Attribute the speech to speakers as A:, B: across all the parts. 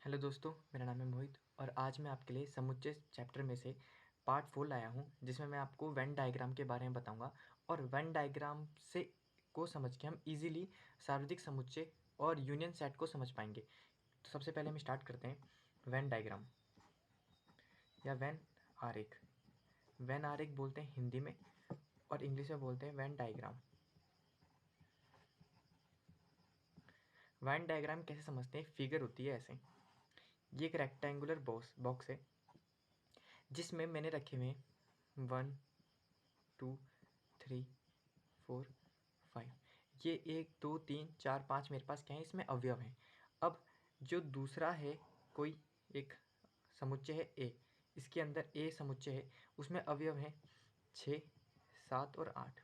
A: Hello दोस्तों, मेरा नाम है मोहित और आज मैं आपके लिए समुच्चय चैप्टर में से पार्ट 4 लाया हूँ, जिसमें मैं आपको वेन डायग्राम के बारे में बताऊँगा और वेन डायग्राम से को समझ के हम इजीली सार्वत्रिक समुच्चय और यूनियन सेट को समझ पाएंगे। तो सबसे पहले हम स्टार्ट करते हैं वेन डायग्राम या वेन आरेख। वेन आरेख बोलते हैं हिंदी में और इंग्लिश में बोलते हैं वेन डायग्राम। वेन डायग्राम कैसे समझते हैं? फिगर होती है ऐसे, ये एक रेक्टेंगुलर बॉक्स है जिसमें मैंने रखे हुए हैं 1 2 3 4 5। ये 1 2 3 4 5 मेरे पास क्या है, इसमें अवयव हैं। अब जो दूसरा है, कोई एक समुच्चय है ए, इसके अंदर ए समुच्चय है, उसमें अवयव हैं 6 7 और 8।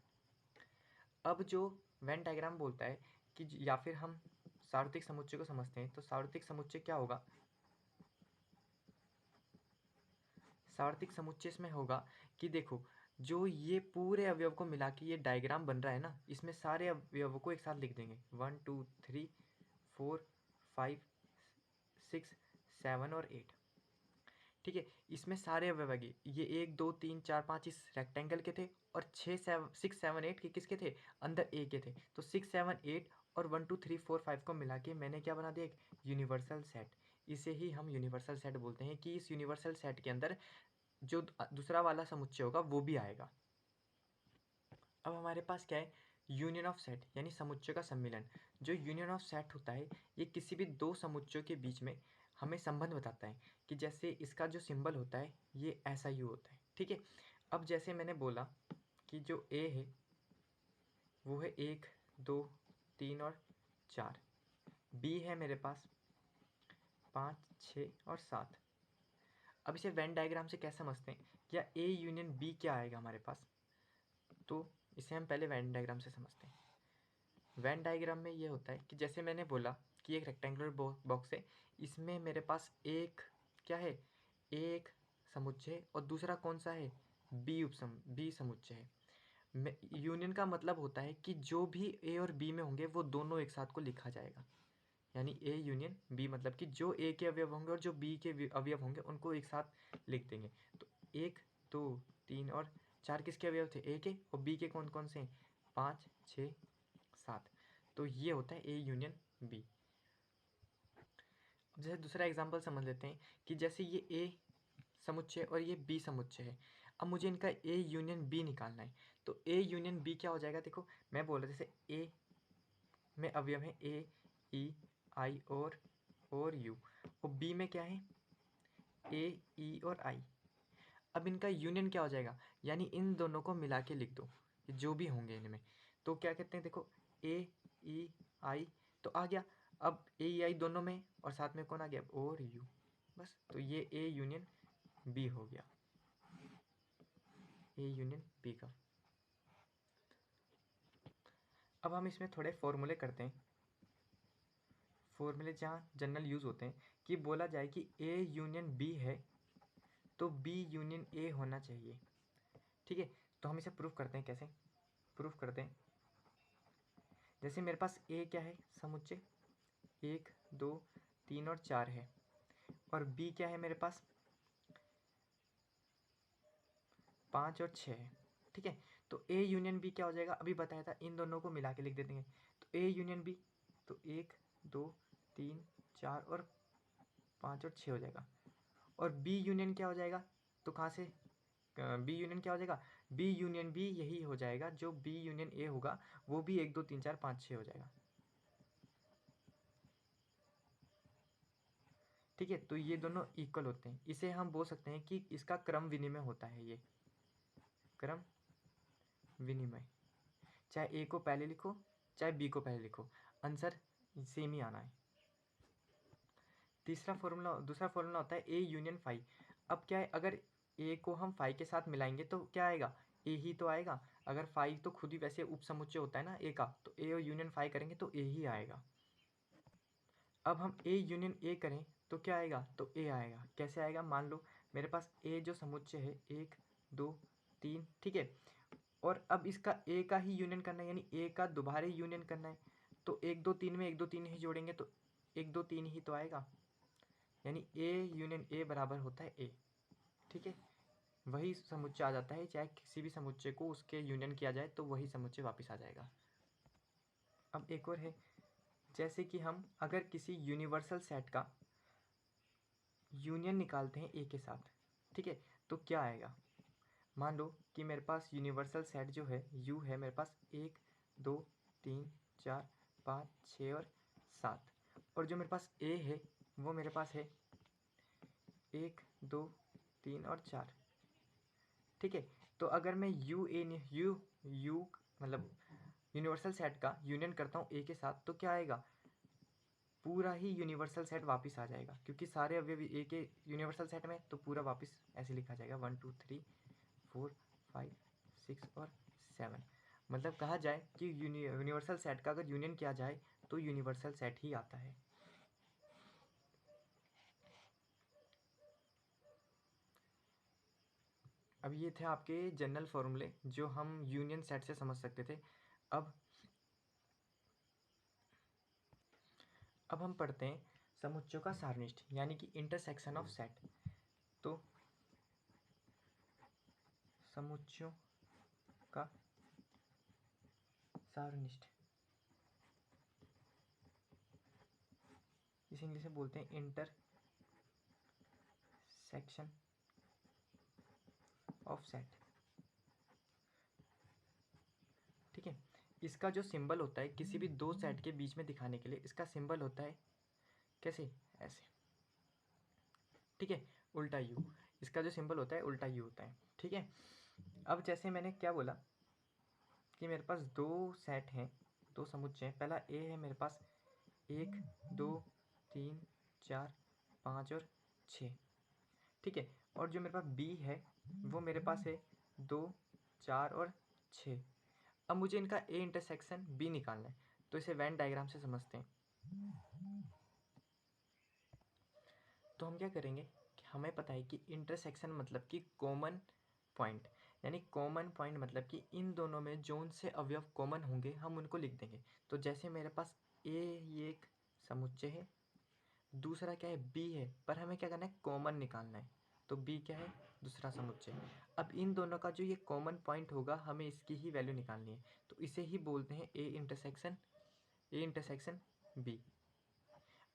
A: अब जो वेन डायग्राम बोलता है कि या फिर हम सार्वत्रिक समुच्चय को समझते हैं, तो सार्वत्रिक समुच्चय क्या होगा? सार्वत्रिक समुच्चय इसमें होगा कि देखो, जो ये पूरे अवयव को मिला के ये डायग्राम बन रहा है ना, इसमें सारे अवयवों को एक साथ लिख देंगे 1 2 3 4 5 6 7 और 8। ठीक है, इसमें सारे अवयव आ गए। ये 1 2 3 4 5 इस रेक्टेंगल के थे और 6 7 8 के किसके थे? अंदर ए के थे। तो 6 7 8 और 1 2 3 4 5 को मिला के मैंने क्या बना दिया? एक यूनिवर्सल सेट। इसे ही हम यूनिवर्सल सेट बोलते हैं कि इस यूनिवर्सल सेट के अंदर जो दूसरा वाला समुच्चय होगा वो भी आएगा। अब हमारे पास क्या है? यूनियन ऑफ सेट यानी समुच्चय का सम्मिलन। जो यूनियन ऑफ सेट होता है, ये किसी भी दो समुच्चयों के बीच में हमें संबंध बताता है कि जैसे इसका जो सिंबल होता है ये ऐसा यू होता है। ठीक है, अब जैसे मैंने बोला कि जो ए है वो है 1 2 3 और 4। बी है मेरे पास 5 6 और 7। अब इसे वेन डायग्राम से कैसे समझते हैं? क्या ए यूनियन बी क्या आएगा हमारे पास? तो इसे हम पहले वेन डायग्राम से समझते हैं। वेन डायग्राम में ये होता है कि जैसे मैंने बोला कि एक रेक्टेंगुलर बॉक्स है, इसमें मेरे पास एक क्या है? एक समुच्चय और दूसरा कौन सा है? बी समुच्चय है। यूनियन का मतलब होता है कि जो भी ए और बी में होंगे वो दोनों एक साथ को लिखा जाएगा। यानी ए यूनियन बी मतलब कि जो ए के अवयव होंगे और जो बी के अवयव होंगे उनको एक साथ लिख देंगे। तो 1 2 3 और 4 किसके अवयव थे? ए के, और बी के कौन कौन से हैं? 5 6 7। तो ये होता है ए यूनियन बी। अब जैसे दूसरा एग्जांपल समझ लेते हैं कि जैसे ये ए समुच्चय और ये बी समुच्चय है। अब मुझे इनका ए यूनियन बी निकालना है। तो ए यूनियन बी क्या हो जाएगा? देखो, मैं बोल रहा जैसे ए में अवयव है ए ई आई और यू, और बी में क्या है? ए ई और आई। अब इनका यूनियन क्या हो जाएगा? यानी इन दोनों को मिला के लिख दो, जो भी होंगे इनमें। तो क्या कहते हैं? देखो, ए ई आई तो आ गया। अब ए ई आई दोनों में और साथ में कौन आ गया? और यू। बस, तो ये ए यूनियन बी हो गया, ए यूनियन बी का। अब हम इसमें थोड़े फॉर्मूले करते हैं, फॉर्मूले जहाँ जनरल यूज़ होते हैं कि बोला जाए कि ए यूनियन बी है तो बी यूनियन ए होना चाहिए। ठीक है, तो हम इसे प्रूफ करते हैं। कैसे प्रूफ करते हैं? जैसे मेरे पास ए क्या है? समुच्चय 1 2 3 और 4 है, और बी क्या है मेरे पास? 5 और 6 है। ठीक है, तो ए यूनियन बी क्या हो जाएगा? अभी बताया था, इन दोनों को मिला के लिख देते हैं। तो ए यूनियन बी, तो 1 2 3 4 और 5 और 6 हो जाएगा। और बी यूनियन क्या हो जाएगा? तो कहाँ से बी यूनियन क्या हो जाएगा? बी यूनियन बी यही हो जाएगा, जो बी यूनियन ए होगा वो भी 1 2 3 4 5 6 हो जाएगा। ठीक है, तो ये दोनों इक्वल होते हैं। इसे हम बोल सकते हैं कि इसका क्रम विनिमय होता है। ये क्रम विनिमय, चाहे ए को पहले लिखो चाहे बी को पहले लिखो, आंसर सेम ही आना है। दूसरा फॉर्मूला होता है ए यूनियन फाई। अब क्या है? अगर ए को हम फाई के साथ मिलाएंगे तो क्या आएगा? ए ही तो आएगा। अगर फाई तो खुद ही वैसे उप समुच्चय होता है ना ए का, तो ए और यूनियन फाई करेंगे तो ए ही आएगा। अब हम ए यूनियन ए करें तो क्या आएगा? तो ए आएगा। कैसे आएगा? मान लो मेरे पास ए जो समुच्चय है 1 2 3, ठीक है, और अब इसका ए का ही यूनियन करना है, यानी ए का दोबारा यूनियन करना है। तो 1 2 3 में 1 2 3 ही जोड़ेंगे तो 1 2 3 ही तो आएगा। यानी ए यूनियन ए बराबर होता है ए। ठीक है, वही समुच्चय आ जाता है, चाहे किसी भी समुच्चय को उसके यूनियन किया जाए तो वही समुच्चय वापस आ जाएगा। अब एक और है, जैसे कि हम अगर किसी यूनिवर्सल सेट का यूनियन निकालते हैं ए के साथ, ठीक है, तो क्या आएगा। मान लो कि मेरे पास यूनिवर्सल सेट जो है यू है, मेरे पास 1 2 3 4 5 6 और 7, और जो मेरे पास ए है वो मेरे पास है 1 2 3 और 4। ठीक है, तो अगर मैं यू मतलब यूनिवर्सल सेट का यूनियन करता हूँ ए के साथ, तो क्या आएगा, पूरा ही यूनिवर्सल सेट वापस आ जाएगा, क्योंकि सारे अवयव ए के यूनिवर्सल सेट में, तो पूरा वापस ऐसे लिखा जाएगा 1 2 3 4 5 6 और 7। मतलब कहा जाए कि यूनिवर्सल सेट का अगर यूनियन किया जाए तो यूनिवर्सल सेट ही आता है। अब ये थे आपके जनरल फॉर्मूले जो हम यूनियन सेट से समझ सकते थे। अब हम पढ़ते हैं समुच्चयों का सारनिष्ठ, यानी कि इंटरसेक्शन ऑफ सेट। तो समुच्चयों का सारनिष्ठ, इसे इंग्लिश में बोलते हैं इंटरसेक्शन ऑफ सेट। ठीक है, इसका जो सिंबल होता है किसी भी दो सेट के बीच में दिखाने के लिए, इसका सिंबल होता है कैसे, ऐसे। ठीक है, उल्टा यू, इसका जो सिंबल होता है उल्टा यू होता है। ठीक है, अब जैसे मैंने क्या बोला कि मेरे पास दो सेट हैं, दो समुच्चय हैं। पहला ए है मेरे पास 1 2 3 4 5 और 6। ठीक है, और जो मेरे पास बी है वो मेरे पास है 2 4 और 6। अब मुझे इनका ए इंटरसेक्शन बी निकालना है, तो इसे वेन डायग्राम से समझते हैं। तो हम क्या करेंगे कि हमें पता है कि इंटरसेक्शन मतलब कि कॉमन पॉइंट, यानी कॉमन पॉइंट मतलब कि इन दोनों में जोन से अवयव कॉमन होंगे हम उनको लिख देंगे। तो जैसे मेरे पास ए ये एक समुच्चय है, दूसरा क्या है बी है, पर हमें क्या करना है, कॉमन निकालना है। तो बी क्या है, दूसरा समुच्चय। अब इन दोनों का जो ये कॉमन पॉइंट होगा हमें इसकी ही वैल्यू निकालनी है, तो इसे ही बोलते हैं ए इंटरसेक्शन बी।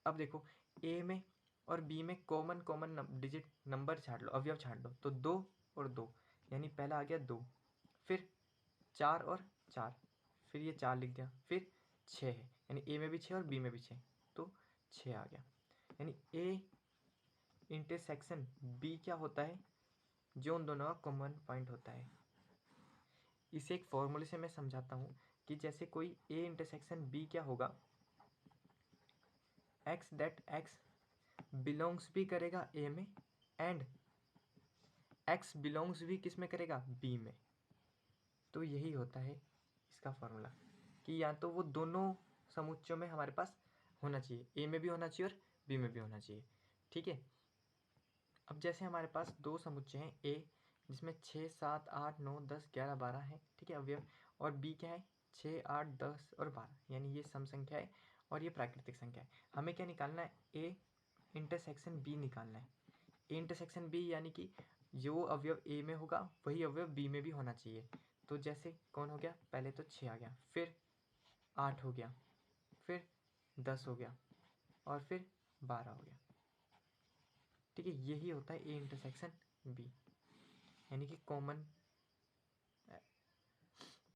A: अब देखो ए में और बी में कॉमन कॉमन डिजिट नंबर छाड़ लो, अवयव छाड़ लो, तो 2 और 2, यानी पहला आ गया 2, फिर 4 और 4, फिर ये 4 लिख दिया, फिर 6 है, यानी ए में भी 6 और बी में भी 6, तो 6 आ गया। यानी ए इंटरसेक्शन बी क्या होता है, जो उन दोनों का कॉमन पॉइंट होता है। इसे एक फॉर्मूले से मैं समझाता हूँ कि जैसे कोई ए इंटरसेक्शन बी क्या होगा, एक्स दैट एक्स बिलोंग्स भी करेगा ए में एंड एक्स बिलोंग्स भी किस में करेगा, बी में। तो यही होता है इसका फॉर्मूला कि या तो वो दोनों समुच्चयों में हमारे पास होना चाहिए, ए में भी होना चाहिए और बी में भी होना चाहिए। ठीक है, अब जैसे हमारे पास दो समुच्चय हैं, ए जिसमें 6 7 8 9 10 11 12 है, ठीक है, अवयव, और बी क्या है 6 8 10 और 12, यानी ये सम संख्या है और ये प्राकृतिक संख्या है। हमें क्या निकालना है, ए इंटरसेक्शन बी निकालना है। ए इंटरसेक्शन बी यानी कि जो अवयव ए में होगा वही अवयव बी में भी होना चाहिए। तो जैसे कौन हो गया, पहले तो 6 आ गया, फिर 8 हो गया, फिर 10 हो गया और फिर 12 हो गया। ठीक है, यही होता है ए इंटरसेक्शन बी, यानी कि कॉमन